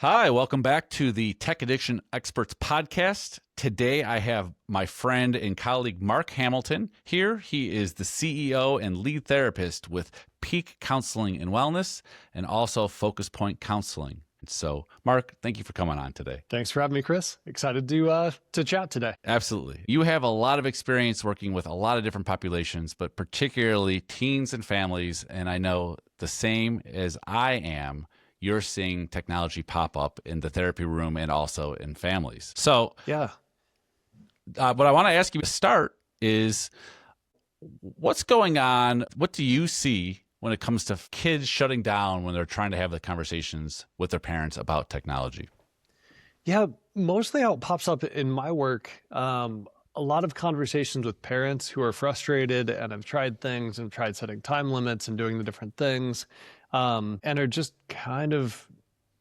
Hi, welcome back to the Tech Addiction Experts podcast. Today I have my friend and colleague Mark Hamilton here. He is the CEO and lead therapist with Peak Counseling and Wellness and also Focus Point Counseling. So, Mark, thank you for coming on today. Thanks for having me, Chris. Excited to chat today. Absolutely. You have a lot of experience working with a lot of different populations, but particularly teens and families. And I know the same as I am, you're seeing technology pop up in the therapy room and also in families. So, Yeah. what I want to ask you to start is what's going on? What do you see when it comes to kids shutting down when they're trying to have the conversations with their parents about technology? Yeah, mostly how it pops up in my work, a lot of conversations with parents who are frustrated and have tried things and tried setting time limits and doing the different things, and are just kind of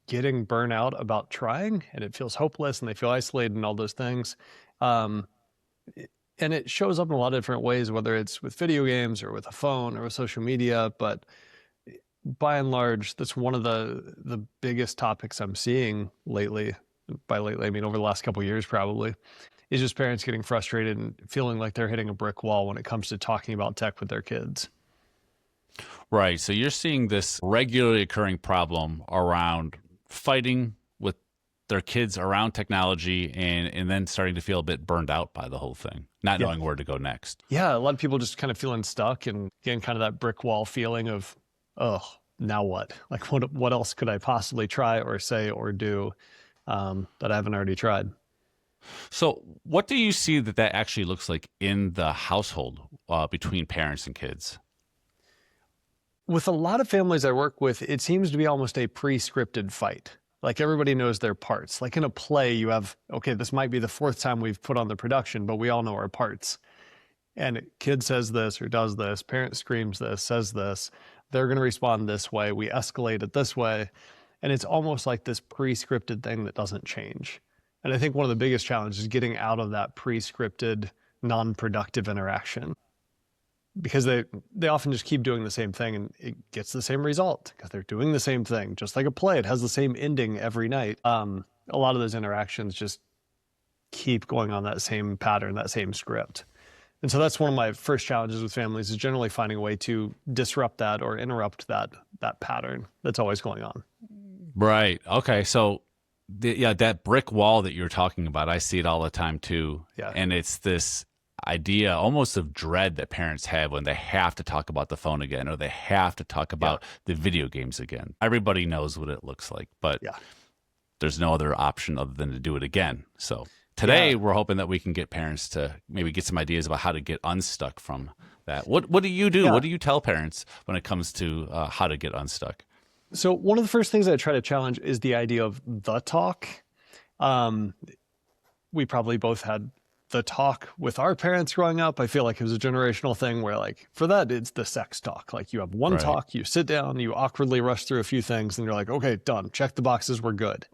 getting burnout about trying, and it feels hopeless and they feel isolated and all those things. And it shows up in a lot of different ways, whether it's with video games or with a phone or with social media. But by and large, that's one of the biggest topics I'm seeing lately. By lately, I mean over the last couple of years, probably, is just parents getting frustrated and feeling like they're hitting a brick wall when it comes to talking about tech with their kids. Right. So you're seeing this regularly occurring problem around fighting with their kids around technology and then starting to feel a bit burned out by the whole thing, not knowing where to go next. Yeah, a lot of people just kind of feeling stuck and getting kind of that brick wall feeling of, oh, now what? Like, what else could I possibly try or say or do that I haven't already tried? So what do you see that actually looks like in the household between parents and kids? With a lot of families I work with, it seems to be almost a pre-scripted fight. Like everybody knows their parts. Like in a play, you have, okay, this might be the fourth time we've put on the production, but we all know our parts. And kid says this or does this, parent screams this, says this, they're going to respond this way, we escalate it this way. And it's almost like this pre-scripted thing that doesn't change. And I think one of the biggest challenges is getting out of that pre-scripted, non-productive interaction. Because they often just keep doing the same thing and it gets the same result because they're doing the same thing. Just like a play, it has the same ending every night. A lot of those interactions just keep going on that same pattern, that same script. And so that's one of my first challenges with families is generally finding a way to disrupt that or interrupt that pattern that's always going on. Right. Okay. So that brick wall that you're talking about, I see it all the time too. Yeah. And it's this idea almost of dread that parents have when they have to talk about the phone again or they have to talk about the video games again. Everybody knows what it looks like, but there's no other option other than to do it again. So today we're hoping that we can get parents to maybe get some ideas about how to get unstuck from that. What do you do? What do you tell parents when it comes to how to get unstuck? So one of the first things I try to challenge is the idea of the talk. We probably both had the talk with our parents growing up. I feel like it was a generational thing where like for that, it's the sex talk. Like you have one talk, you sit down, you awkwardly rush through a few things and you're like, okay, done. Check the boxes. We're good.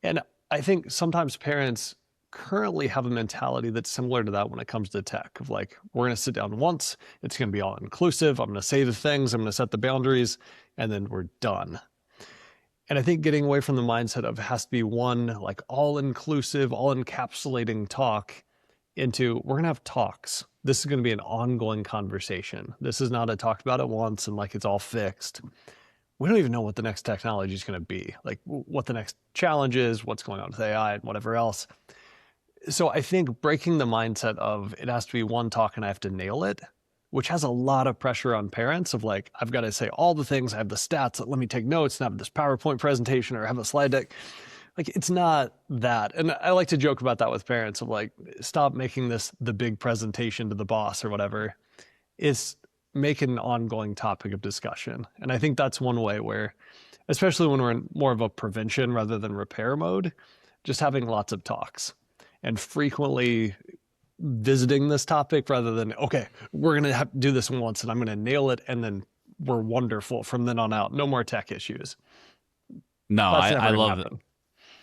And I think sometimes parents currently have a mentality that's similar to that when it comes to tech of like, we're going to sit down once. It's going to be all inclusive. I'm going to say the things, I'm going to set the boundaries, and then we're done. And I think getting away from the mindset of it has to be one like all-inclusive, all-encapsulating talk into we're going to have talks. This is going to be an ongoing conversation. This is not a talk about it once and like it's all fixed. We don't even know what the next technology is going to be, like what the next challenge is, what's going on with AI and whatever else. So I think breaking the mindset of it has to be one talk and I have to nail it, which has a lot of pressure on parents of like, I've got to say all the things, I have the stats, let me take notes and have this PowerPoint presentation or have a slide deck. Like, it's not that. And I like to joke about that with parents of like, stop making this the big presentation to the boss or whatever. It's make it an ongoing topic of discussion. And I think that's one way where, especially when we're in more of a prevention rather than repair mode, just having lots of talks and frequently visiting this topic rather than, okay, we're going to have to do this once and I'm going to nail it. And then we're wonderful from then on out. No more tech issues. No, I love it.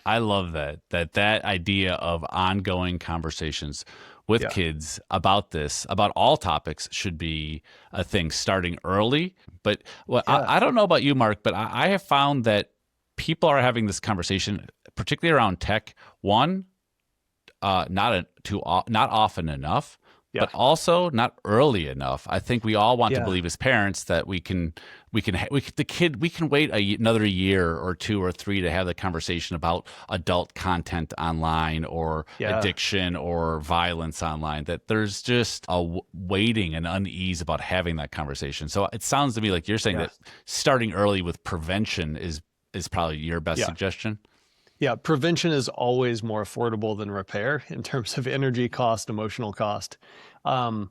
I love that idea of ongoing conversations with kids about this, about all topics should be a thing starting early. But I don't know about you, Mark, but I have found that people are having this conversation, particularly around tech. One, not often enough, but also not early enough. I think we all want to believe as parents that we can wait another year or 2 or 3 to have the conversation about adult content online or addiction or violence online. That there's just a waiting and unease about having that conversation. So it sounds to me like you're saying that starting early with prevention is probably your best suggestion. Yeah, prevention is always more affordable than repair in terms of energy cost, emotional cost. And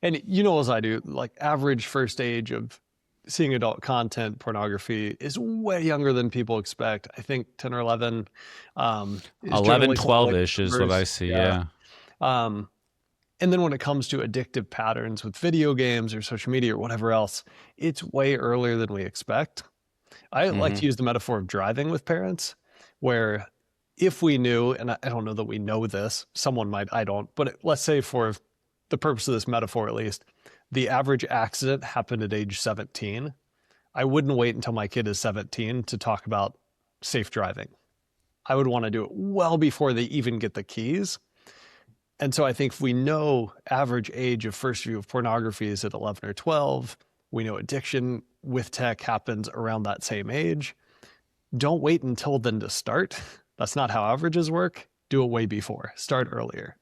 as I do, like average first age of seeing adult content, pornography is way younger than people expect. I think 10 or 11. 11, 12-ish is what I see, yeah. And then when it comes to addictive patterns with video games or social media or whatever else, it's way earlier than we expect. I like to use the metaphor of driving with parents, where if we knew, and I don't know that we know this, someone might, I don't, but let's say for the purpose of this metaphor at least, the average accident happened at age 17. I wouldn't wait until my kid is 17 to talk about safe driving. I would want to do it well before they even get the keys. And so I think if we know average age of first view of pornography is at 11 or 12, we know addiction with tech happens around that same age. Don't wait until then to start. That's not how averages work. Do it way before. Start earlier.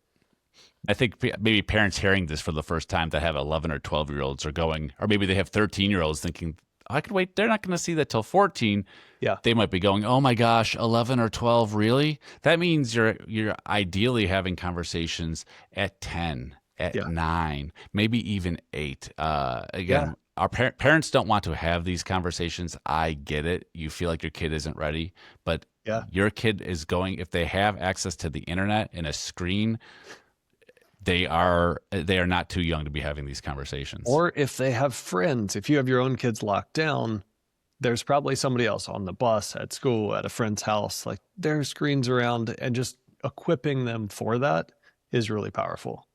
I think maybe parents hearing this for the first time that have 11 or 12-year-olds are going, or maybe they have 13-year-olds thinking, I could wait. They're not going to see that till 14. Yeah. They might be going, oh my gosh, 11 or 12, really? That means you're ideally having conversations at 10, at 9, maybe even 8. Again, our parents don't want to have these conversations. I get it. You feel like your kid isn't ready, but your kid is going, if they have access to the internet and a screen, they are not too young to be having these conversations. Or if they have friends, if you have your own kids locked down, there's probably somebody else on the bus, at school, at a friend's house. Like there's screens around, and just equipping them for that is really powerful.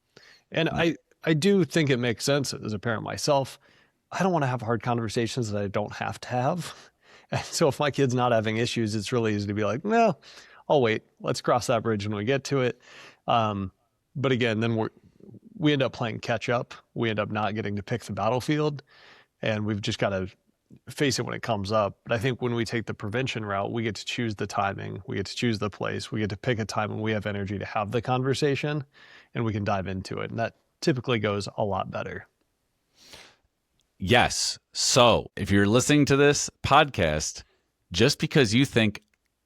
And I do think it makes sense as a parent myself. I don't want to have hard conversations that I don't have to have. And so if my kid's not having issues, it's really easy to be like, no, I'll wait. Let's cross that bridge when we get to it. But again, then we end up playing catch up. We end up not getting to pick the battlefield, and we've just got to face it when it comes up. But I think when we take the prevention route, we get to choose the timing, we get to choose the place, we get to pick a time when we have energy to have the conversation, and we can dive into it. And that typically goes a lot better. Yes. So if you're listening to this podcast, just because you think,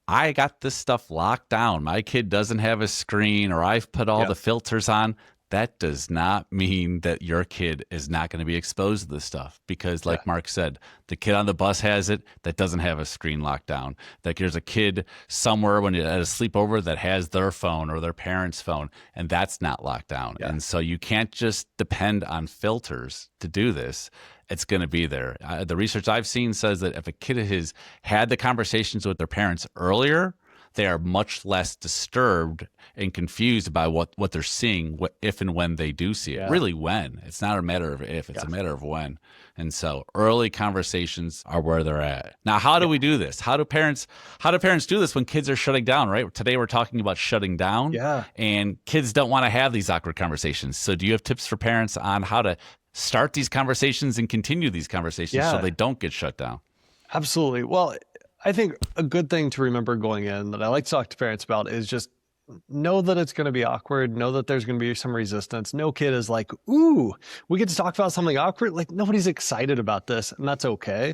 I got this stuff locked down, my kid doesn't have a screen, or I've put all the filters on, that does not mean that your kid is not going to be exposed to this stuff. Because like Mark said, the kid on the bus has it that doesn't have a screen locked down. Like there's a kid somewhere when at a sleepover that has their phone or their parents' phone, and that's not locked down. And so you can't just depend on filters to do this. It's going to be there. The research I've seen says that if a kid has had the conversations with their parents earlier, they are much less disturbed and confused by what they're seeing, if and when they do see it. Really when. It's not a matter of if, it's a matter of when. And so early conversations are where they're at. Now, how do we do this? How do parents do this when kids are shutting down, right? Today we're talking about shutting down. And kids don't want to have these awkward conversations. So do you have tips for parents on how to start these conversations and continue these conversations so they don't get shut down? Absolutely. Well, I think a good thing to remember going in that I like to talk to parents about is just know that it's going to be awkward. Know that there's going to be some resistance. No kid is like, ooh, we get to talk about something awkward. Like nobody's excited about this, and that's okay.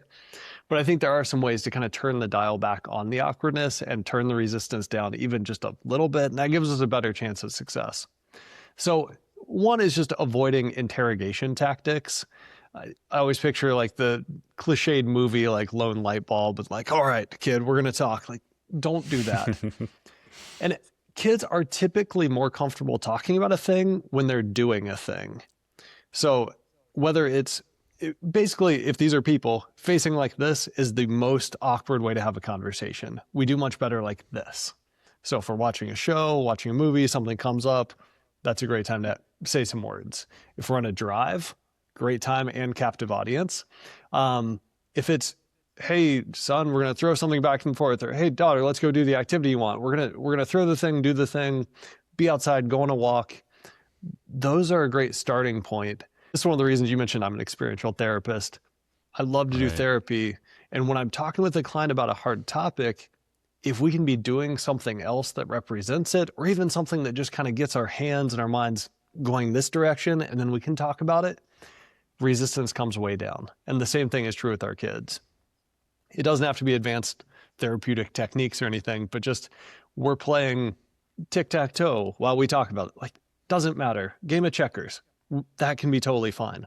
But I think there are some ways to kind of turn the dial back on the awkwardness and turn the resistance down even just a little bit. And that gives us a better chance of success. So one is just avoiding interrogation tactics. I always picture like the cliched movie, like Lone Light Bulb, but like, all right, kid, we're going to talk. Like, don't do that. And kids are typically more comfortable talking about a thing when they're doing a thing. So whether it's basically, if these are people, facing like this is the most awkward way to have a conversation. We do much better like this. So if we're watching a show, watching a movie, something comes up, that's a great time to say some words. If we're on a drive, great time and captive audience. If it's hey son, we're going to throw something back and forth, or hey daughter, let's go do the activity you want. We're going to throw the thing, do the thing, be outside, go on a walk. Those are a great starting point. This is one of the reasons you mentioned I'm an experiential therapist. I love to do therapy. And when I'm talking with a client about a hard topic, if we can be doing something else that represents it, or even something that just kind of gets our hands and our minds going this direction, and then we can talk about it, resistance comes way down. And the same thing is true with our kids. It doesn't have to be advanced therapeutic techniques or anything, but just we're playing tic-tac-toe while we talk about it. Like, doesn't matter. Game of checkers, that can be totally fine.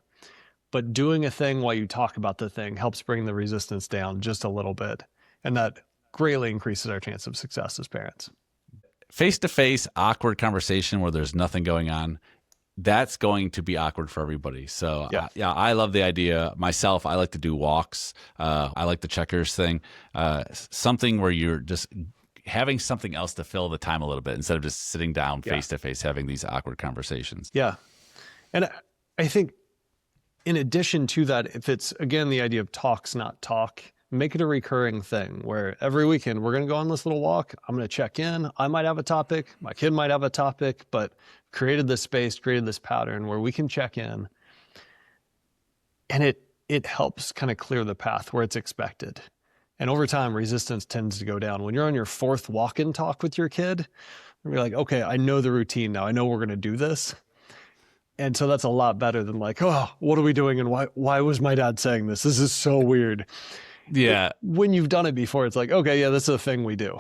But doing a thing while you talk about the thing helps bring the resistance down just a little bit. And that greatly increases our chance of success as parents. Face-to-face, awkward conversation where there's nothing going on, that's going to be awkward for everybody. So yeah, I love the idea. Myself, I like to do walks. I like the checkers thing. Something where you're just having something else to fill the time a little bit instead of just sitting down face-to-face having these awkward conversations. Yeah. And I think in addition to that, if it's, again, the idea of talks, not talk, make it a recurring thing where every weekend we're going to go on this little walk. I'm going to check in. I might have a topic. My kid might have a topic, but created this space, created this pattern where we can check in. And it helps kind of clear the path where it's expected. And over time, resistance tends to go down. When you're on your fourth walk-in talk with your kid, you're like, okay, I know the routine now. I know we're going to do this. And so that's a lot better than like, oh, what are we doing? And why was my dad saying this? This is so weird. Yeah. When you've done it before, it's like, okay, yeah, this is a thing we do.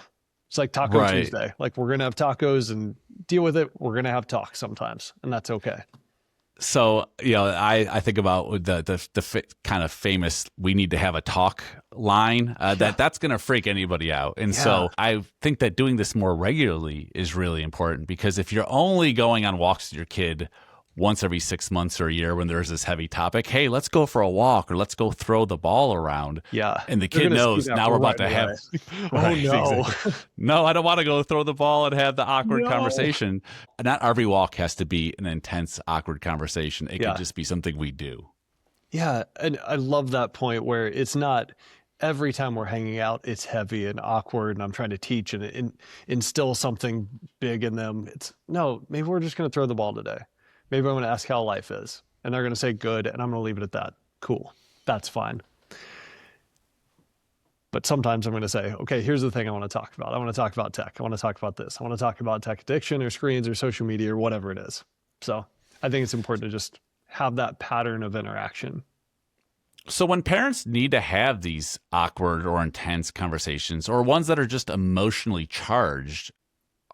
It's like Taco Tuesday. Like, we're going to have tacos and deal with it. We're going to have talks sometimes, and that's okay. So, I think about the kind of famous, we need to have a talk line, that's going to freak anybody out. And so I think that doing this more regularly is really important, because if you're only going on walks with your kid once every 6 months or a year when there's this heavy topic, hey, let's go for a walk or let's go throw the ball around. Yeah. And the kid knows now we're about to have, no. Exactly. No, I don't want to go throw the ball and have the awkward conversation. Not every walk has to be an intense, awkward conversation. It could just be something we do. Yeah. And I love that point where it's not every time we're hanging out, it's heavy and awkward and I'm trying to teach and instill something big in them. It's no, maybe we're just going to throw the ball today. Maybe I'm going to ask how life is, and they're going to say good, and I'm going to leave it at that. Cool. That's fine. But sometimes I'm going to say, okay, here's the thing I want to talk about. I want to talk about tech. I want to talk about this. I want to talk about tech addiction or screens or social media or whatever it is. So I think it's important to just have that pattern of interaction. So when parents need to have these awkward or intense conversations, or ones that are just emotionally charged,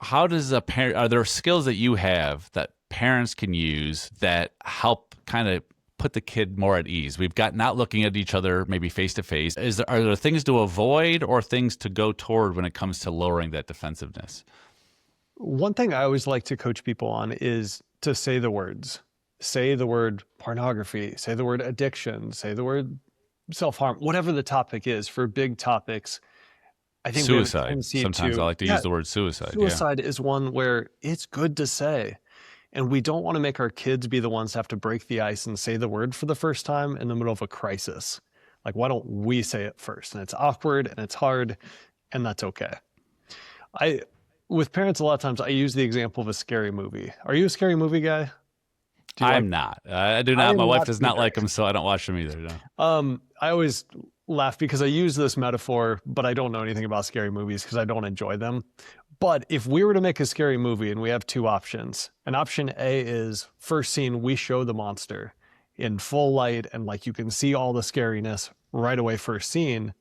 how does a parent, are there skills that you have that parents can use that help kind of put the kid more at ease? We've got not looking at each other maybe face to face. Are there things to avoid or things to go toward when it comes to lowering that defensiveness? One thing I always like to coach people on is to say the words. Say the word pornography, say the word addiction, say the word self-harm, whatever the topic is. For big topics, I think suicide. Sometimes I like to use the word suicide. Suicide is one where it's good to say. And we don't want to make our kids be the ones to have to break the ice and say the word for the first time in the middle of a crisis. Like, why don't we say it first? And it's awkward and it's hard, and that's okay. With parents, a lot of times I use the example of a scary movie. Are you a scary movie guy? I'm not. I do not. My wife does not like them, so I don't watch them either. No. I always laugh because I use this metaphor, but I don't know anything about scary movies because I don't enjoy them. But if we were to make a scary movie and we have two options, and option A is first scene, we show the monster in full light and like you can see all the scariness right away first scene.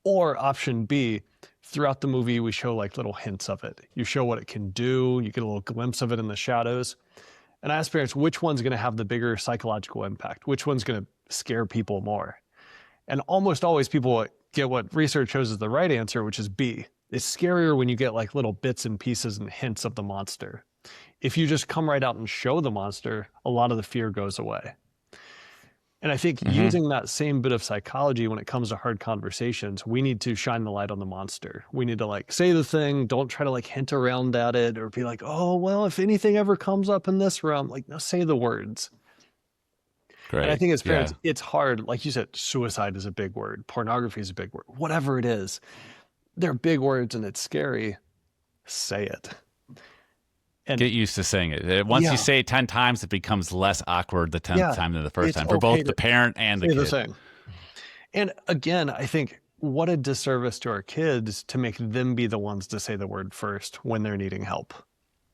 Or option B, throughout the movie, we show like little hints of it. You show what it can do. You get a little glimpse of it in the shadows. And I ask parents, which one's going to have the bigger psychological impact? Which one's going to scare people more? And almost always people get what research shows is the right answer, which is B. It's scarier when you get like little bits and pieces and hints of the monster. If you just come right out and show the monster, a lot of the fear goes away. And I think using that same bit of psychology when it comes to hard conversations, we need to shine the light on the monster. We need to like say the thing, don't try to like hint around at it or be like, oh, well, if anything ever comes up in this realm, like no, say the words. And I Great. think as parents, Yeah. it's hard. Like you said, suicide is a big word. Pornography is a big word. Whatever it is, they're big words and it's scary. Say it. And Get used to saying it. Once you yeah, say it 10 times, it becomes less awkward the 10th yeah, time than the first it's time for okay both the to parent and the say the kid. thing. And again, I think what a disservice to our kids to make them be the ones to say the word first when they're needing help,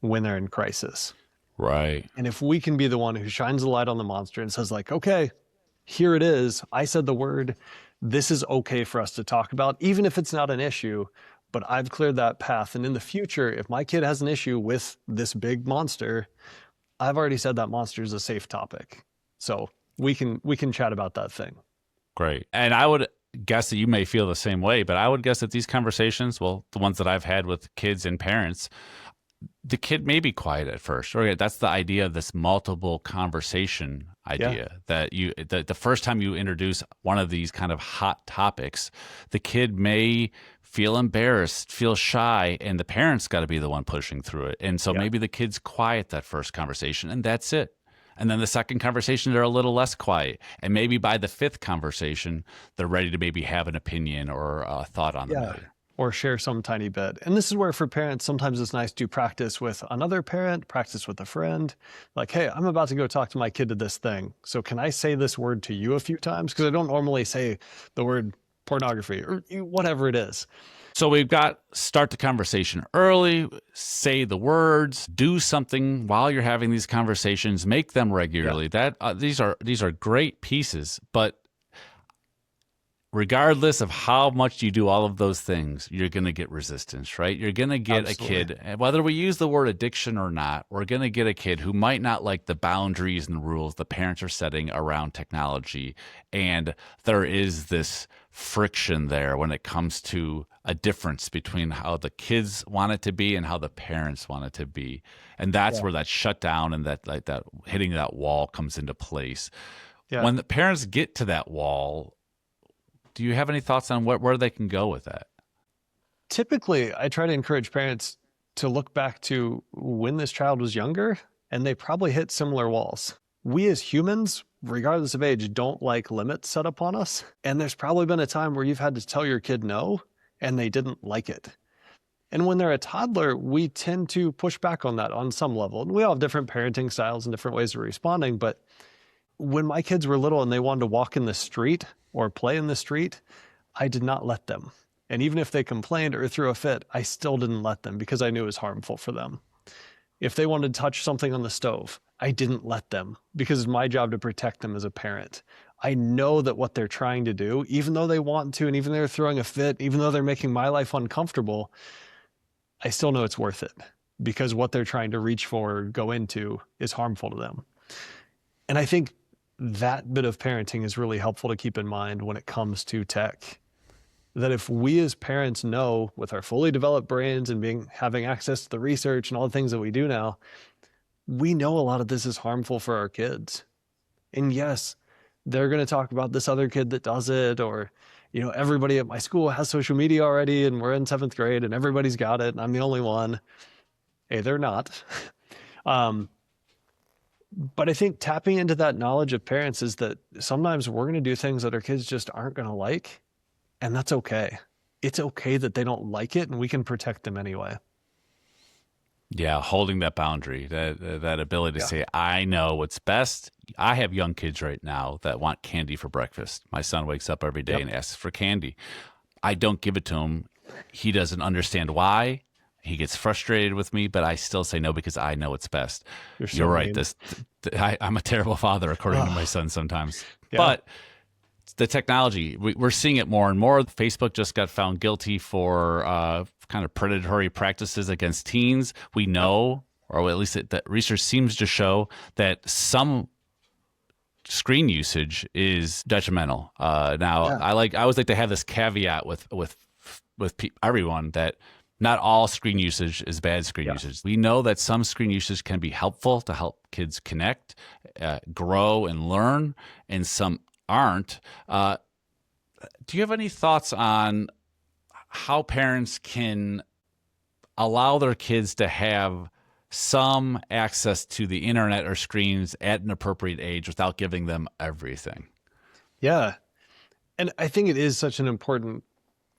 when they're in crisis. Right. And if we can be the one who shines the light on the monster and says, like, okay, here it is. I said the word. This is okay for us to talk about, even if it's not an issue, but I've cleared that path. And in the future, if my kid has an issue with this big monster, I've already said that monster is a safe topic. So we can chat about that thing. Great. And I would guess that you may feel the same way, but I would guess that these conversations, well, the ones that I've had with kids and parents, the kid may be quiet at first. Or that's the idea of this multiple conversation idea, Yeah. that the first time you introduce one of these kind of hot topics, the kid may feel embarrassed, feel shy, and the parents got to be the one pushing through it. And so Yeah. maybe the kid's quiet that first conversation, and that's it. And then the second conversation, they're a little less quiet. And maybe by the fifth conversation, they're ready to maybe have an opinion or a thought on the Yeah. matter. Or share some tiny bit. And this is where for parents, sometimes it's nice to practice with another parent, practice with a friend. Like, hey, I'm about to go talk to my kid to this thing. So can I say this word to you a few times? Because I don't normally say the word pornography or whatever it is. So we've got start the conversation early, say the words, do something while you're having these conversations, make them regularly. That these are great pieces, but regardless of how much you do all of those things, you're going to get resistance, right? You're going to get Absolutely. a kid, and whether we use the word addiction or not, we're going to get a kid who might not like the boundaries and rules the parents are setting around technology. And there is this friction there when it comes to a difference between how the kids want it to be and how the parents want it to be. And that's where that shutdown and that hitting that wall comes into place. Yeah. When the parents get to that wall, do you have any thoughts on where they can go with that? Typically, I try to encourage parents to look back to when this child was younger, and they probably hit similar walls. We as humans, regardless of age, don't like limits set upon us. And there's probably been a time where you've had to tell your kid no, and they didn't like it. And when they're a toddler, we tend to push back on that on some level. And we all have different parenting styles and different ways of responding. But when my kids were little and they wanted to walk in the street or play in the street, I did not let them. And even if they complained or threw a fit, I still didn't let them because I knew it was harmful for them. If they wanted to touch something on the stove, I didn't let them because it's my job to protect them as a parent. I know that what they're trying to do, even though they want to, and even though they're throwing a fit, even though they're making my life uncomfortable, I still know it's worth it because what they're trying to reach for or go into is harmful to them. And I think that bit of parenting is really helpful to keep in mind when it comes to tech. That if we as parents know with our fully developed brains and having access to the research and all the things that we do now, we know a lot of this is harmful for our kids. And yes, they're going to talk about this other kid that does it, or, everybody at my school has social media already and we're in 7th grade and everybody's got it and I'm the only one. Hey, they're not. But I think tapping into that knowledge of parents is that sometimes we're going to do things that our kids just aren't going to like, and that's okay. It's okay that they don't like it, and we can protect them anyway. Yeah, holding that boundary, that ability to say, I know what's best. I have young kids right now that want candy for breakfast. My son wakes up every day and asks for candy. I don't give it to him. He doesn't understand why. He gets frustrated with me, but I still say no because I know what's best. You're right. I'm a terrible father, according to my son sometimes. Yeah. But the technology, we're seeing it more and more. Facebook just got found guilty for kind of predatory practices against teens. We know, or at least that research seems to show, that some screen usage is detrimental. I always like to have this caveat with everyone that not all screen usage is bad screen usage. We know that some screen usage can be helpful to help kids connect, grow, and learn, and some aren't. Do you have any thoughts on how parents can allow their kids to have some access to the internet or screens at an appropriate age without giving them everything. Yeah. And I think it is such an important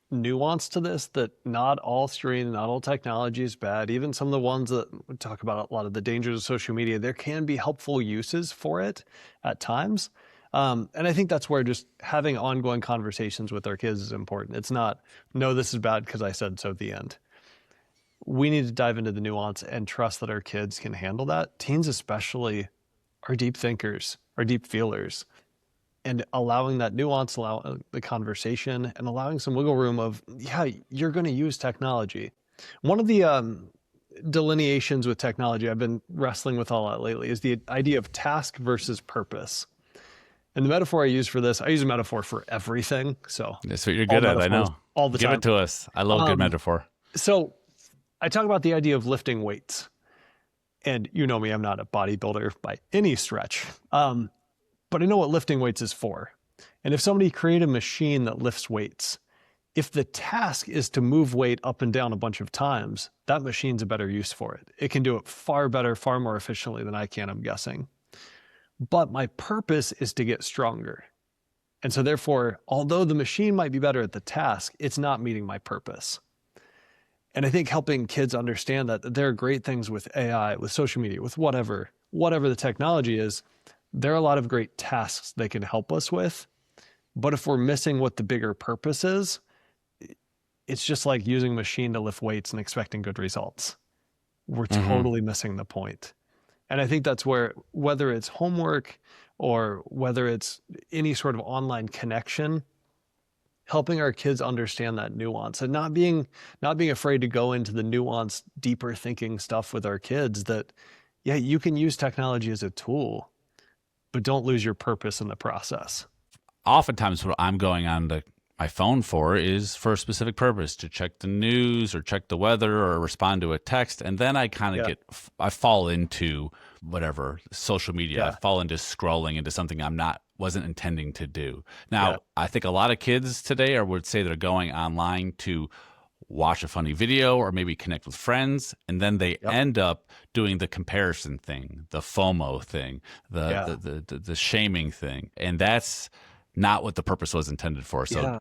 nuance to this, that not all screen, not all technology is bad. Even some of the ones that we talk about, a lot of the dangers of social media, there can be helpful uses for it at times. And I think that's where just having ongoing conversations with our kids is important. It's not, no, this is bad because I said so at the end. We need to dive into the nuance and trust that our kids can handle that. Teens especially are deep thinkers, are deep feelers. And allowing that nuance, allowing the conversation, and allowing some wiggle room of, yeah, you're going to use technology. One of the delineations with technology I've been wrestling with a lot lately is the idea of task versus purpose. And the metaphor I use for this, I use a metaphor for everything. So that's what you're good at. I know. All the time. Give it to us. I love good metaphor. So I talk about the idea of lifting weights. And you know me, I'm not a bodybuilder by any stretch. But I know what lifting weights is for. And if somebody created a machine that lifts weights, if the task is to move weight up and down a bunch of times, that machine's a better use for it. It can do it far better, far more efficiently than I can, I'm guessing. But my purpose is to get stronger. And so therefore, although the machine might be better at the task, it's not meeting my purpose. And I think helping kids understand that there are great things with AI, with social media, with whatever the technology is, there are a lot of great tasks they can help us with. But if we're missing what the bigger purpose is, it's just like using a machine to lift weights and expecting good results. We're totally missing the point. And I think that's where, whether it's homework or whether it's any sort of online connection, helping our kids understand that nuance and not being afraid to go into the nuanced, deeper thinking stuff with our kids, that, yeah, you can use technology as a tool, but don't lose your purpose in the process. Oftentimes what I'm going on to my phone for is for a specific purpose, to check the news or check the weather or respond to a text. And then I kind of I fall into whatever social media. I fall into scrolling into something wasn't intending to do. Now, I think a lot of kids today would say they're going online to watch a funny video or maybe connect with friends, and then they end up doing the comparison thing, the FOMO thing, the shaming thing. And that's not what the purpose was intended for. So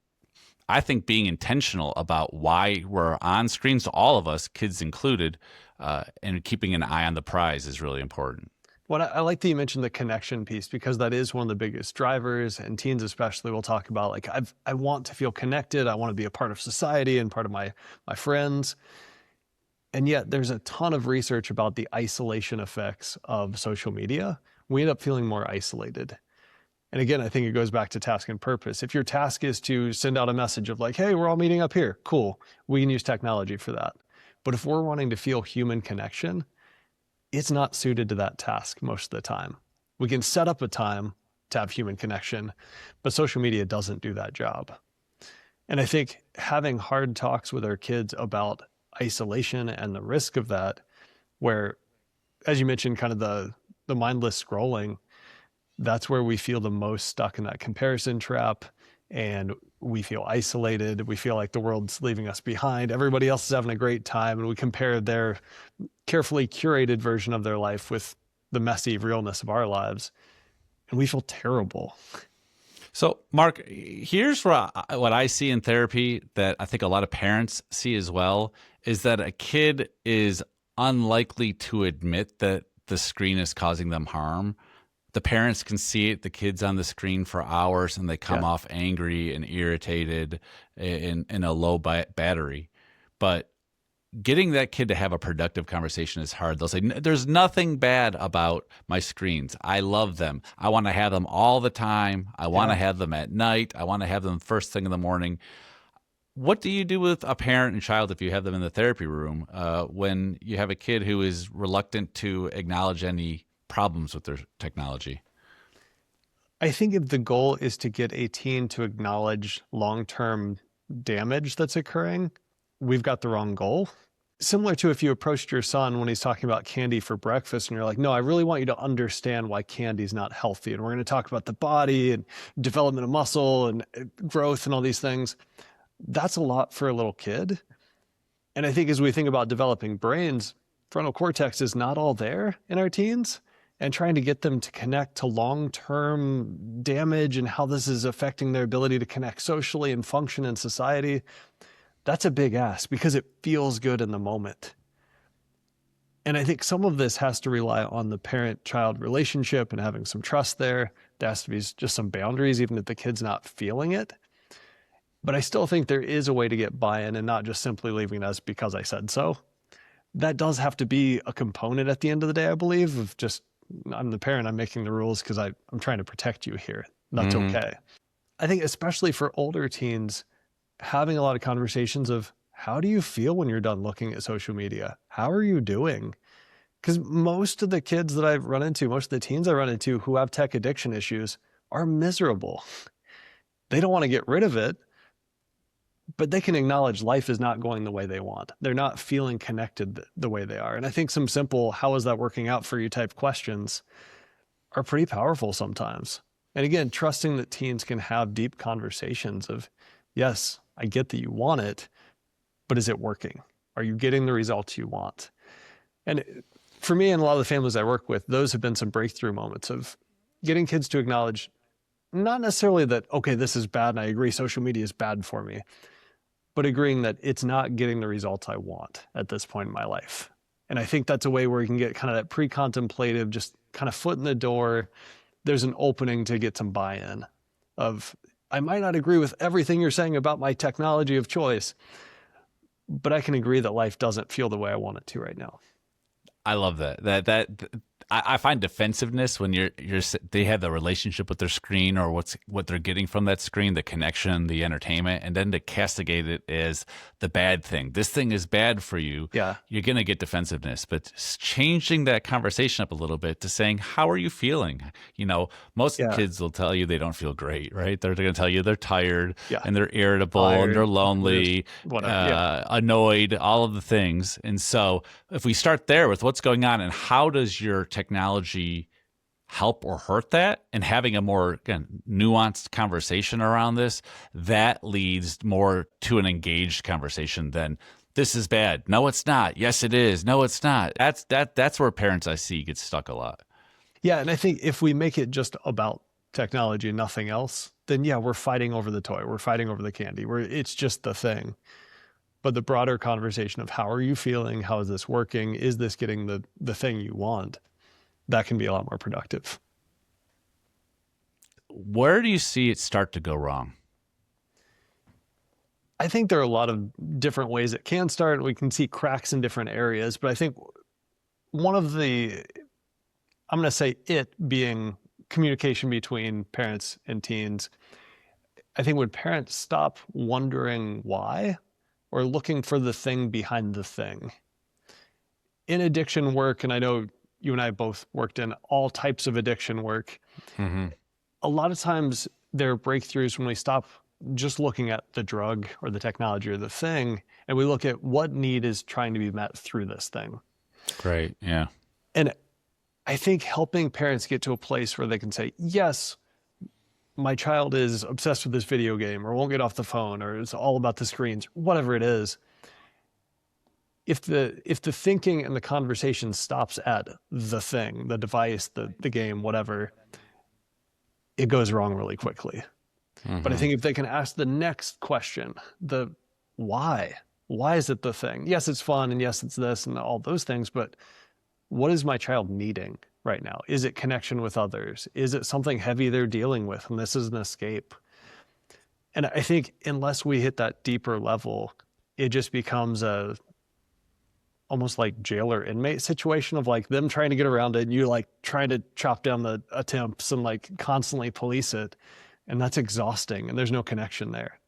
I think being intentional about why we're on screens, to all of us, kids included, and keeping an eye on the prize is really important. Well, I like that you mentioned the connection piece, because that is one of the biggest drivers, and teens especially will talk about, like, I want to feel connected. I want to be a part of society and part of my friends. And yet there's a ton of research about the isolation effects of social media. We end up feeling more isolated. And again, I think it goes back to task and purpose. If your task is to send out a message of like, hey, we're all meeting up here, cool, we can use technology for that. But if we're wanting to feel human connection, it's not suited to that task most of the time. We can set up a time to have human connection, but social media doesn't do that job. And I think having hard talks with our kids about isolation and the risk of that, where, as you mentioned, kind of the mindless scrolling, that's where we feel the most stuck in that comparison trap, and we feel isolated. We feel like the world's leaving us behind. Everybody else is having a great time, and we compare their carefully curated version of their life with the messy realness of our lives, and we feel terrible. So, Mark, here's what I see in therapy that I think a lot of parents see as well, is that a kid is unlikely to admit that the screen is causing them harm. The parents can see it, the kid's on the screen for hours, and they come off angry and irritated in a low battery. But getting that kid to have a productive conversation is hard. They'll say, there's nothing bad about my screens. I love them. I want to have them all the time. I want to have them at night. I want to have them first thing in the morning. What do you do with a parent and child if you have them in the therapy room when you have a kid who is reluctant to acknowledge any problems with their technology? I think if the goal is to get a teen to acknowledge long-term damage that's occurring, we've got the wrong goal. Similar to if you approached your son when he's talking about candy for breakfast and you're like, no, I really want you to understand why candy's not healthy. And we're going to talk about the body and development of muscle and growth and all these things. That's a lot for a little kid. And I think as we think about developing brains, frontal cortex is not all there in our teens, and trying to get them to connect to long-term damage and how this is affecting their ability to connect socially and function in society, that's a big ask because it feels good in the moment. And I think some of this has to rely on the parent-child relationship and having some trust there. There has to be just some boundaries, even if the kid's not feeling it. But I still think there is a way to get buy-in and not just simply leaving it as because I said so. That does have to be a component at the end of the day, I believe, of just, I'm the parent, I'm making the rules because I'm trying to protect you here. That's okay. I think especially for older teens, having a lot of conversations of how do you feel when you're done looking at social media? How are you doing? Because most of the kids that I've run into, most of the teens I run into who have tech addiction issues are miserable. They don't want to get rid of it, but they can acknowledge life is not going the way they want. They're not feeling connected the way they are. And I think some simple, how is that working out for you type questions are pretty powerful sometimes. And again, trusting that teens can have deep conversations of, yes, I get that you want it, but is it working? Are you getting the results you want? And for me and a lot of the families I work with, those have been some breakthrough moments of getting kids to acknowledge not necessarily that, okay, this is bad and I agree social media is bad for me, but agreeing that it's not getting the results I want at this point in my life. And I think that's a way where you can get kind of that pre-contemplative, just kind of foot in the door. There's an opening to get some buy-in of, I might not agree with everything you're saying about my technology of choice, but I can agree that life doesn't feel the way I want it to right now. I love that. I find defensiveness when they have the relationship with their screen or what they're getting from that screen, the connection, the entertainment, and then to castigate it as the bad thing. This thing is bad for you. Yeah. You're going to get defensiveness, but changing that conversation up a little bit to saying, how are you feeling? Most kids will tell you they don't feel great, right? They're going to tell you they're tired and they're irritable and they're lonely, annoyed, all of the things. And so if we start there with what's going on and how does your technology help or hurt that, and having a more, again, nuanced conversation around this, that leads more to an engaged conversation than this is bad. No, it's not. Yes, it is. No, it's not. That's where parents I see get stuck a lot. Yeah. And I think if we make it just about technology and nothing else, then we're fighting over the toy. We're fighting over the candy. It's just the thing. But the broader conversation of how are you feeling? How is this working? Is this getting the thing you want? That can be a lot more productive. Where do you see it start to go wrong? I think there are a lot of different ways it can start. We can see cracks in different areas, but I think one of I'm going to say it being communication between parents and teens. I think when parents stop wondering why or looking for the thing behind the thing. In addiction work, and I know you and I both worked in all types of addiction work, a lot of times there are breakthroughs when we stop just looking at the drug or the technology or the thing, and we look at what need is trying to be met through this thing. Great, yeah. And I think helping parents get to a place where they can say, yes, my child is obsessed with this video game or won't get off the phone or it's all about the screens, whatever it is. If the thinking and the conversation stops at the thing, the device, the game, whatever, it goes wrong really quickly. But I think if they can ask the next question, the why is it the thing? Yes, it's fun, and yes, it's this and all those things, but what is my child needing right now? Is it connection with others? Is it something heavy they're dealing with and this is an escape? And I think unless we hit that deeper level, it just becomes almost like jailer inmate situation of like them trying to get around it and you like trying to chop down the attempts and like constantly police it. And that's exhausting and there's no connection there.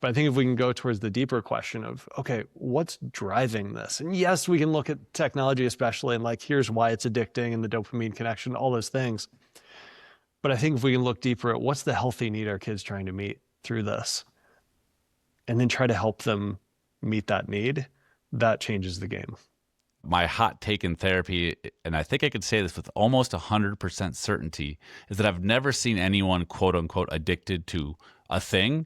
But I think if we can go towards the deeper question of, okay, what's driving this? And yes, we can look at technology especially and like, here's why it's addicting and the dopamine connection, all those things. But I think if we can look deeper at what's the healthy need our kids trying to meet through this and then try to help them meet that need, that changes the game. My hot take in therapy, and I think I could say this with almost 100% certainty, is that I've never seen anyone, quote unquote, addicted to a thing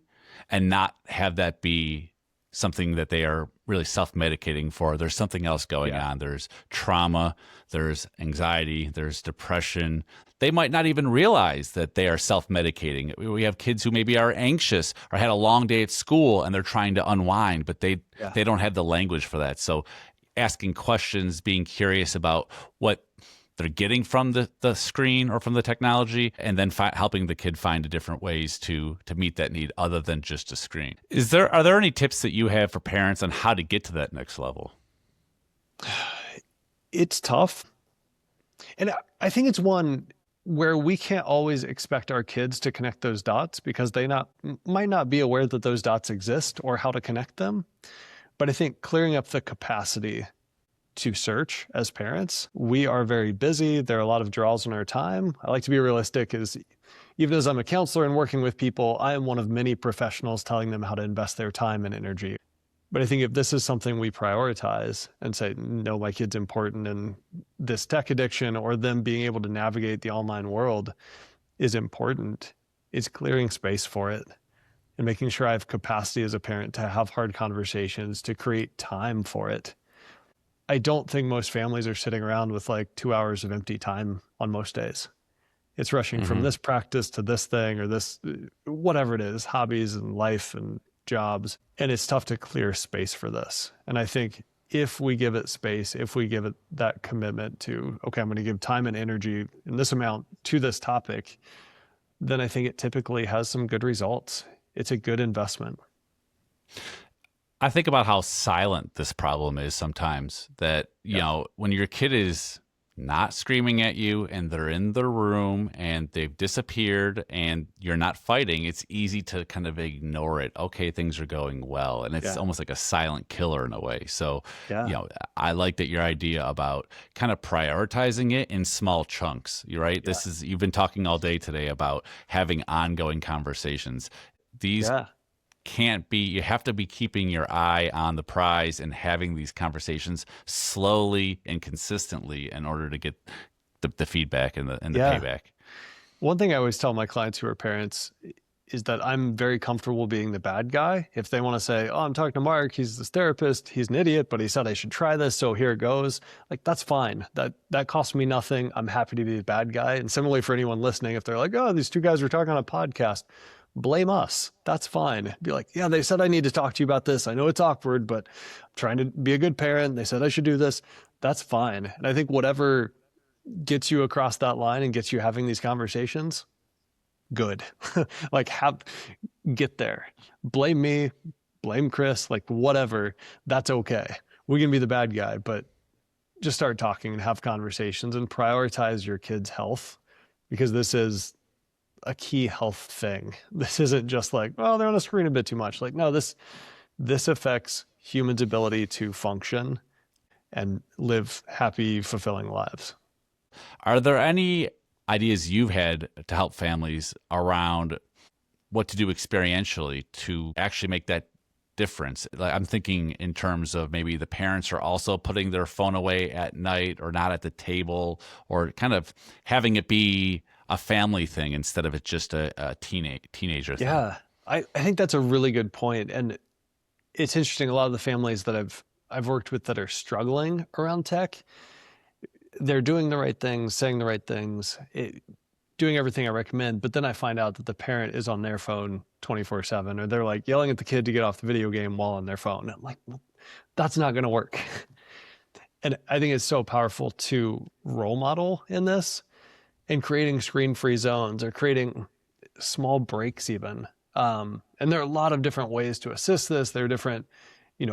and not have that be something that they are really self-medicating for. There's something else going on. There's trauma, there's anxiety, there's depression. They might not even realize that they are self-medicating. We have kids who maybe are anxious or had a long day at school and they're trying to unwind, but they don't have the language for that. So asking questions, being curious about what they're getting from the screen or from the technology, and then helping the kid find different ways to meet that need other than just a screen. Are there any tips that you have for parents on how to get to that next level? It's tough. And I think it's one where we can't always expect our kids to connect those dots because they might not be aware that those dots exist or how to connect them. But I think clearing up the capacity to search as parents, we are very busy. There are a lot of draws on our time. I like to be realistic, even as I'm a counselor and working with people, I am one of many professionals telling them how to invest their time and energy. But I think if this is something we prioritize and say, no, my kid's important and this tech addiction or them being able to navigate the online world is important, it's clearing space for it and making sure I have capacity as a parent to have hard conversations, to create time for it. I don't think most families are sitting around with like 2 hours of empty time on most days. It's rushing from this practice to this thing or this, whatever it is, hobbies and life and jobs. And it's tough to clear space for this. And I think if we give it space, if we give it that commitment to, okay, I'm going to give time and energy in this amount to this topic, then I think it typically has some good results. It's a good investment. I think about how silent this problem is sometimes, that, you know, when your kid is not screaming at you and they're in the room and they've disappeared and you're not fighting, it's easy to kind of ignore it. Okay, things are going well. And it's almost like a silent killer in a way. So, you know, I like that your idea about kind of prioritizing it in small chunks. You're right. You've been talking all day today about having ongoing conversations. These can't be, you have to be keeping your eye on the prize and having these conversations slowly and consistently in order to get the feedback and the payback. One thing I always tell my clients who are parents is that I'm very comfortable being the bad guy. If they want to say, oh, I'm talking to Mark, he's this therapist, he's an idiot, but he said I should try this, so here it goes. Like, that's fine. That costs me nothing. I'm happy to be the bad guy. And similarly for anyone listening, if they're like, oh, these two guys were talking on a podcast, blame us. That's fine. Be like, yeah, they said I need to talk to you about this. I know it's awkward, but I'm trying to be a good parent. They said I should do this. That's fine. And I think whatever gets you across that line and gets you having these conversations, good. Like, get there. Blame me, blame Chris, like whatever. That's okay. We can be the bad guy, but just start talking and have conversations and prioritize your kids' health, because this is a key health thing. This isn't just like, oh, they're on a screen a bit too much. Like, no, this affects humans' ability to function and live happy, fulfilling lives. Are there any ideas you've had to help families around what to do experientially to actually make that difference? Like, I'm thinking in terms of maybe the parents are also putting their phone away at night or not at the table, or kind of having it be a family thing instead of it just a teenager thing. Yeah, I think that's a really good point. And it's interesting. A lot of the families that I've worked with that are struggling around tech, they're doing the right things, saying the right things, doing everything I recommend. But then I find out that the parent is on their phone 24/7, or they're like yelling at the kid to get off the video game while on their phone. I'm like, well, that's not going to work. And I think it's so powerful to role model in this, and creating screen-free zones or creating small breaks even. And there are a lot of different ways to assist this. There are different,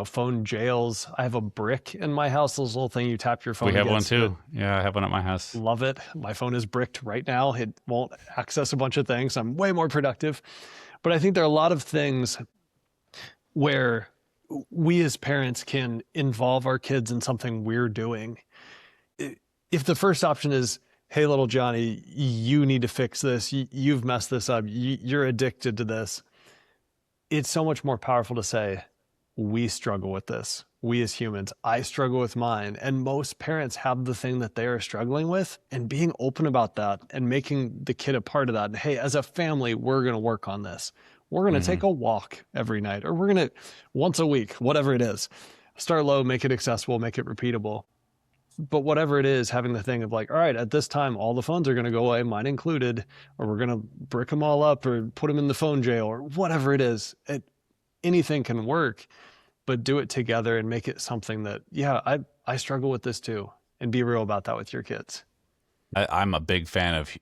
phone jails. I have a brick in my house, this little thing you tap your phone against. We have one too. It. Yeah, I have one at my house. Love it. My phone is bricked right now. It won't access a bunch of things. I'm way more productive. But I think there are a lot of things where we as parents can involve our kids in something we're doing. If the first option is, hey, little Johnny, you need to fix this. You've messed this up. You're addicted to this. It's so much more powerful to say, we struggle with this. We as humans, I struggle with mine. And most parents have the thing that they are struggling with, and being open about that and making the kid a part of that. And hey, as a family, we're going to work on this. We're going to take a walk every night, or we're going to once a week, whatever it is. Start low, make it accessible, make it repeatable. But whatever it is, having the thing of like, all right, at this time, all the phones are going to go away, mine included, or we're going to brick them all up or put them in the phone jail or whatever it is. Anything can work, but do it together and make it something that, yeah, I struggle with this too. And be real about that with your kids. I'm a big fan of,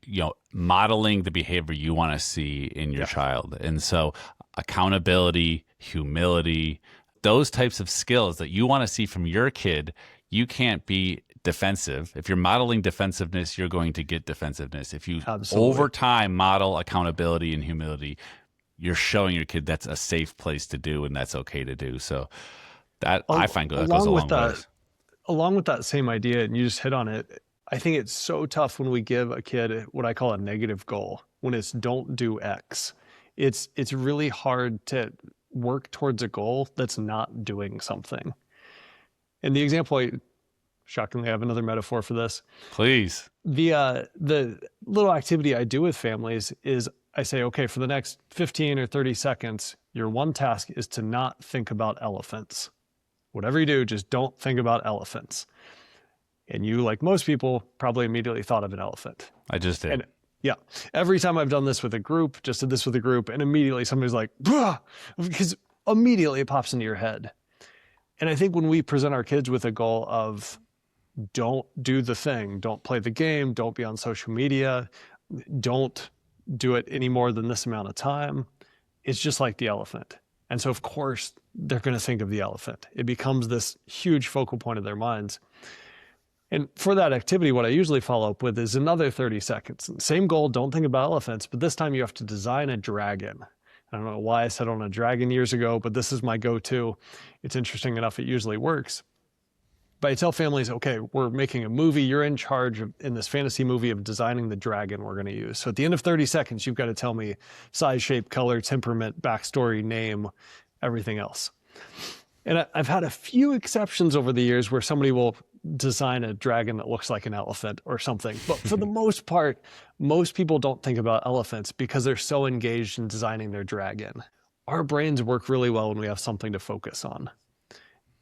modeling the behavior you want to see in your child. And so accountability, humility, those types of skills that you want to see from your kid, you can't be defensive. If you're modeling defensiveness, you're going to get defensiveness. If you over time model accountability and humility, you're showing your kid that's a safe place to do and that's okay to do. So that I find that goes a long way. Along with that same idea, and you just hit on it, I think it's so tough when we give a kid what I call a negative goal, when it's don't do X. It's really hard to work towards a goal that's not doing something. And the example, shockingly, I have another metaphor for this. Please. The little activity I do with families is I say, okay, for the next 15 or 30 seconds, your one task is to not think about elephants. Whatever you do, just don't think about elephants. And you, like most people, probably immediately thought of an elephant. I just did. And yeah, every time I've done this with a group, just did this with a group, and immediately somebody's like, "Bruh," because immediately it pops into your head. And I think when we present our kids with a goal of don't do the thing, don't play the game, don't be on social media, don't do it any more than this amount of time, it's just like the elephant. And so, of course, they're going to think of the elephant. It becomes this huge focal point of their minds. And for that activity, what I usually follow up with is another 30 seconds. Same goal, don't think about elephants, but this time you have to design a dragon. I don't know why I said on a dragon years ago, but this is my go-to. It's interesting enough, it usually works. But I tell families, okay, we're making a movie. You're in charge of, in this fantasy movie, of designing the dragon we're going to use. So at the end of 30 seconds, you've got to tell me size, shape, color, temperament, backstory, name, everything else. And I've had a few exceptions over the years where somebody will design a dragon that looks like an elephant or something. But for the most part, most people don't think about elephants because they're so engaged in designing their dragon. Our brains work really well when we have something to focus on.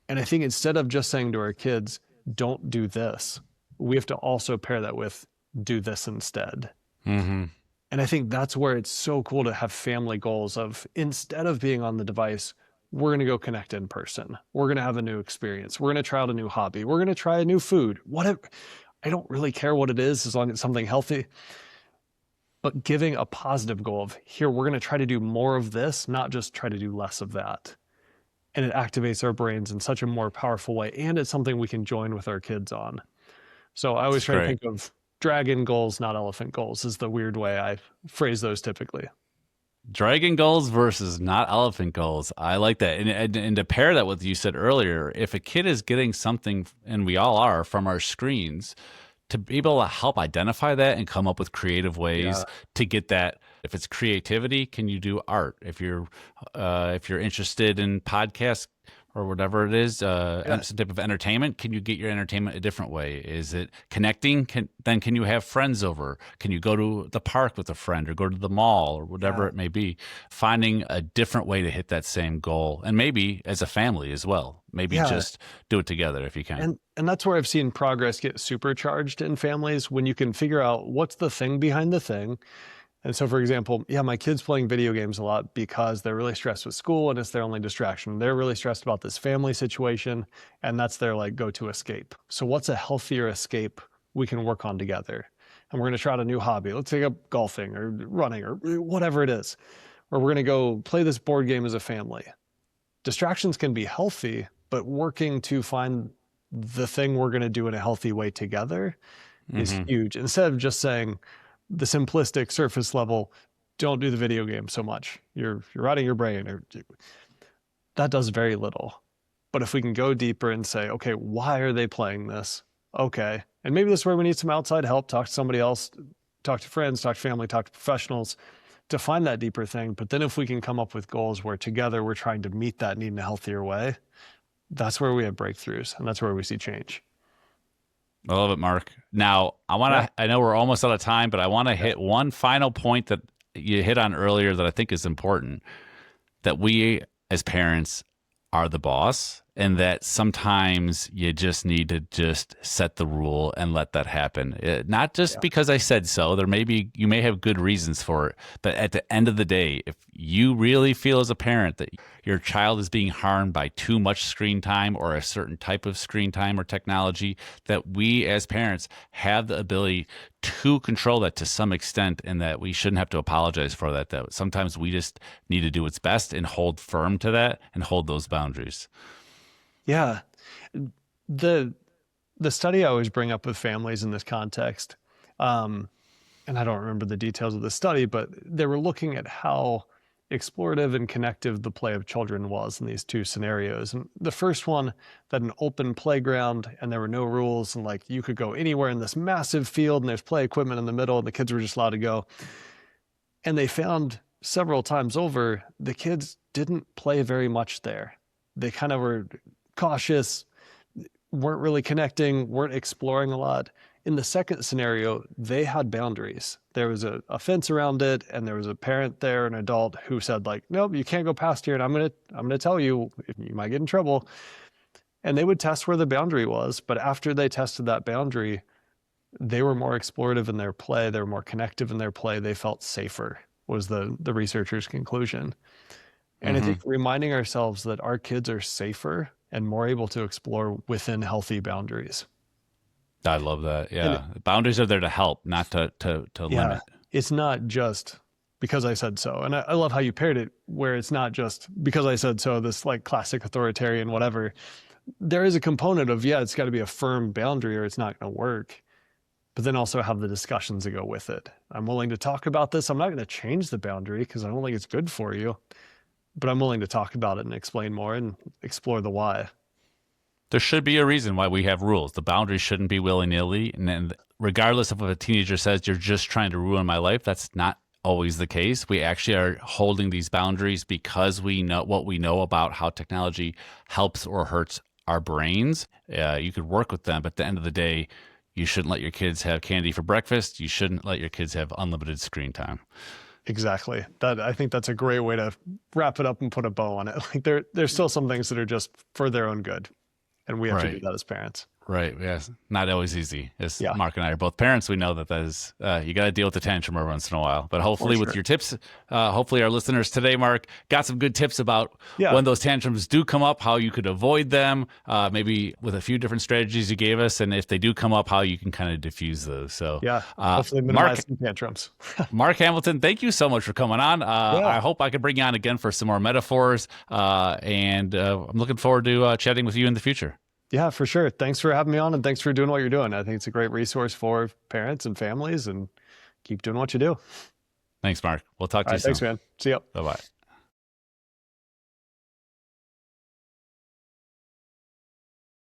And I think instead of just saying to our kids, don't do this, we have to also pair that with do this instead. Mm-hmm. And I think that's where it's so cool to have family goals of, instead of being on the device, we're going to go connect in person. We're going to have a new experience. We're going to try out a new hobby. We're going to try a new food. Whatever. I don't really care what it is as long as it's something healthy. But giving a positive goal of, here, we're going to try to do more of this, not just try to do less of that. And it activates our brains in such a more powerful way. And it's something we can join with our kids on. So I always try to think of dragon goals, not elephant goals, is the weird way I phrase those typically. Dragon goals versus not elephant goals. I like that. And to pair that with what you said earlier, if a kid is getting something, and we all are, from our screens, to be able to help identify that and come up with creative ways to get that. If it's creativity, can you do art? If you're interested in podcasts or whatever it is, some type of entertainment, can you get your entertainment a different way? Is it connecting? Then can you have friends over? Can you go to the park with a friend or go to the mall or whatever it may be? Finding a different way to hit that same goal, and maybe as a family as well. Maybe just do it together if you can. And that's where I've seen progress get supercharged in families, when you can figure out what's the thing behind the thing. And so, for example, my kid's playing video games a lot because they're really stressed with school and it's their only distraction. They're really stressed about this family situation, and that's their go-to escape. So what's a healthier escape we can work on together? And we're going to try out a new hobby. Let's take up golfing or running or whatever it is. Or we're going to go play this board game as a family. Distractions can be healthy, but working to find the thing we're going to do in a healthy way together is huge. Instead of just saying, the simplistic surface level, don't do the video game so much. You're rotting your brain. That does very little. But if we can go deeper and say, okay, why are they playing this? Okay. And maybe this is where we need some outside help. Talk to somebody else, talk to friends, talk to family, talk to professionals to find that deeper thing. But then if we can come up with goals where together we're trying to meet that need in a healthier way, that's where we have breakthroughs, and that's where we see change. I love it, Mark. Now, I know we're almost out of time, but I want to hit one final point that you hit on earlier that I think is important, that we as parents are the boss and that sometimes you just need to just set the rule and let that happen. Not just because I said so. You may have good reasons for it, but at the end of the day, if you really feel as a parent that your child is being harmed by too much screen time or a certain type of screen time or technology, that we as parents have the ability to control that to some extent, and that we shouldn't have to apologize for that. That sometimes we just need to do what's best and hold firm to that and hold those boundaries. Yeah. The study I always bring up with families in this context, and I don't remember the details of the study, but they were looking at how explorative and connective the play of children was in these two scenarios. And the first one, that an open playground and there were no rules, and like you could go anywhere in this massive field and there's play equipment in the middle and the kids were just allowed to go. And they found several times over, the kids didn't play very much there. They kind of were cautious, weren't really connecting, weren't exploring a lot. In the second scenario, they had boundaries. There was a fence around it, and there was a parent there, an adult, who said like, nope, you can't go past here, and I'm gonna tell you, you might get in trouble. And they would test where the boundary was, but after they tested that boundary, they were more explorative in their play, they were more connective in their play, they felt safer, was the researchers' conclusion. And I think reminding ourselves that our kids are safer and more able to explore within healthy boundaries. I love that. Yeah. Boundaries are there to help, not to limit. It's not just because I said so. And I love how you paired it, where it's not just because I said so, this like classic authoritarian, whatever. There is a component of, it's got to be a firm boundary or it's not going to work. But then also have the discussions that go with it. I'm willing to talk about this. I'm not going to change the boundary because I don't think it's good for you, but I'm willing to talk about it and explain more and explore the why. There should be a reason why we have rules. The boundaries shouldn't be willy-nilly. And regardless of what a teenager says, you're just trying to ruin my life, that's not always the case. We actually are holding these boundaries because we know what we know about how technology helps or hurts our brains. You could work with them, but at the end of the day, you shouldn't let your kids have candy for breakfast. You shouldn't let your kids have unlimited screen time. Exactly. I think that's a great way to wrap it up and put a bow on it. Like there's still some things that are just for their own good. And we have to do that as parents. Right. Yes. Not always easy. As Mark and I are both parents, we know that is, you got to deal with the tantrum every once in a while. But hopefully with your tips, hopefully our listeners today, Mark, got some good tips about when those tantrums do come up, how you could avoid them, maybe with a few different strategies you gave us. And if they do come up, how you can kind of diffuse those. So hopefully minimize some tantrums. Mark Hamilton, thank you so much for coming on. I hope I could bring you on again for some more metaphors. And I'm looking forward to chatting with you in the future. Yeah, for sure. Thanks for having me on, and thanks for doing what you're doing. I think it's a great resource for parents and families, and keep doing what you do. Thanks, Mark. We'll talk to you soon. Thanks, man. See ya. Bye-bye.